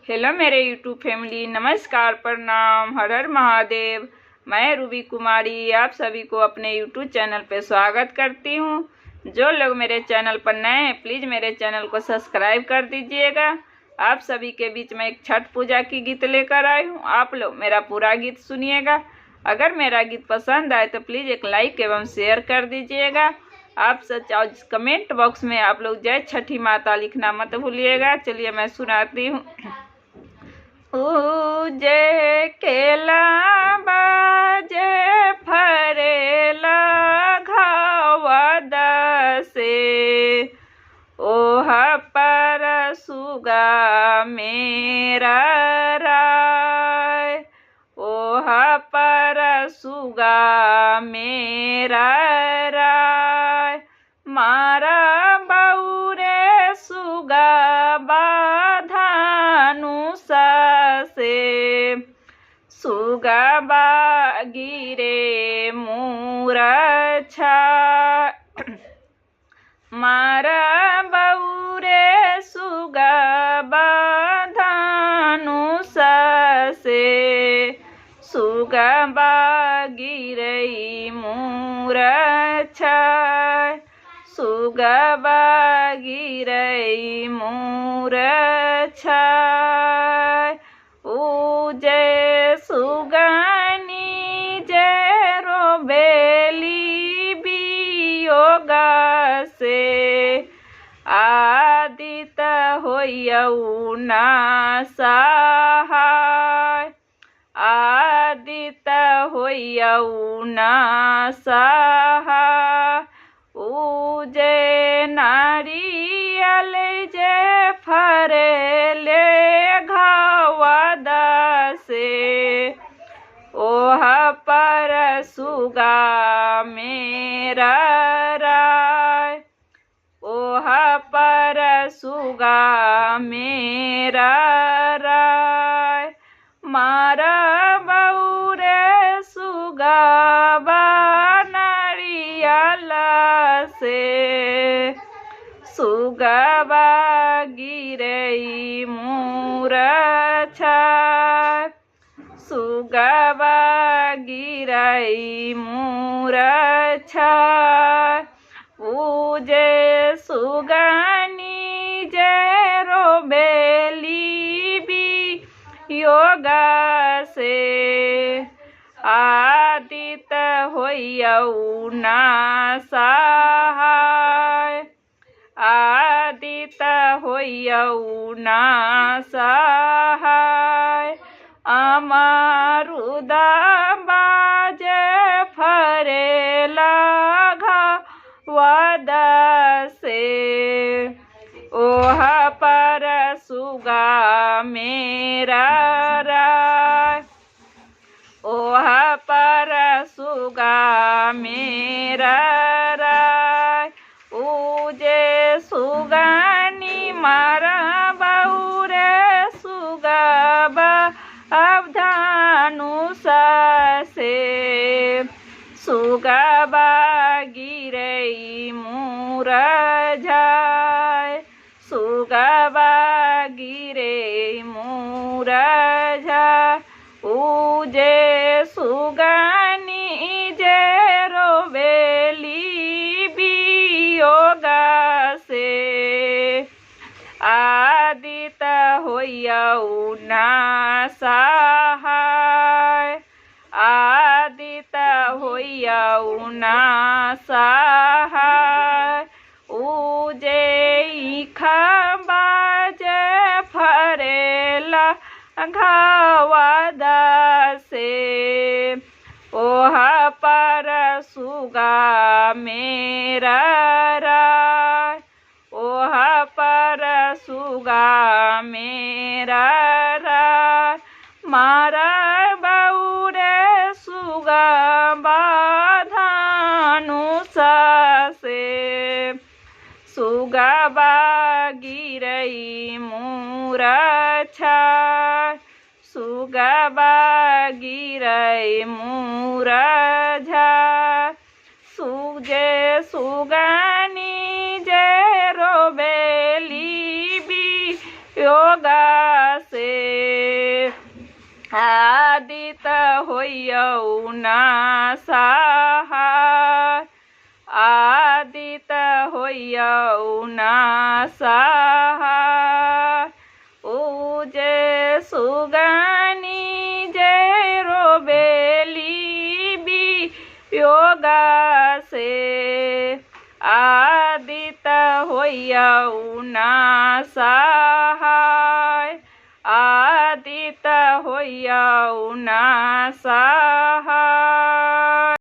Hello मेरे YouTube family, नमस्कार, प्रणाम, हर हर महादेव। मैं रूबी कुमारी आप सभी को अपने यूट्यूब चैनल पे स्वागत करती हूँ। जो लोग मेरे चैनल पर नए हैं प्लीज़ मेरे चैनल को सब्सक्राइब कर दीजिएगा। आप सभी के बीच में एक छठ पूजा की गीत लेकर आई हूँ। आप लोग मेरा पूरा गीत सुनिएगा। अगर मेरा गीत पसंद आए तो प्लीज़ एक लाइक एवं शेयर कर दीजिएगा। आप सच कमेंट बॉक्स में आप लोग जय छठी माता लिखना मत भूलिएगा। चलिए मैं सुनाती हूँ। जय केला बाजे फरेला घावा दसे, ओह पर सुगा मेरा राय, ओह पर सुगा मेरा राय, मारा बौरे सुगा बाधानु से, सुगा गिरे मूरछा, मारा बौरे सुगा बाधानु से, सुगा गिरई मूरछा, सुगा गिरई मूरछा। जय सुगानी जय रोबेली बियोगा से, आदित होयऊ ना सहाय, आदित होयऊ ना सहाय। जय नारियल जय फरेले घावा दसे, ओह पर सुगा मेरा राय, ओह पर सुगा मेरा राय, मारा बौरे सुगा नारियल से, सुगा गिरई मूरछा, सुगा गिरई मूरछा। जय सुगानी जय रोबेली बियोगा से, आदित होयऊ ना सहाय, आदित होयऊ ना सहाय। अमरुदा बाजे फरेला घावा दसे, ओह पर सुगा मेरा राय, ओह पर सुगा मेरा राय। जे सुगानी मारा बौरे सुगा अवधानु से, सुगा गिरई मूरझाय, सुगा गिरे मूरझाय। जे सुगानी जय रोबेली बियोगा से, आदित होयऊ ना सहाय, आदित होयऊ ना सहाय। जे बाजे फरेला घावा दसे, ओह पर सुगा मेरा राय, ओह पर सुगा मेरा राय, मारा बौरे सुगा बाधानु से, सुगा गिरई मूरछा, सुगा गिरई मूरझा। जय सुगानी जय रोबेली योगा से आदित होइयौ ना सहाय, आदित होइयौ ना सहाय। उजे सुगनी जे रोबेली वियोग से, आदित होइयौ ना सहाय, आदित होइयौ ना सहाय।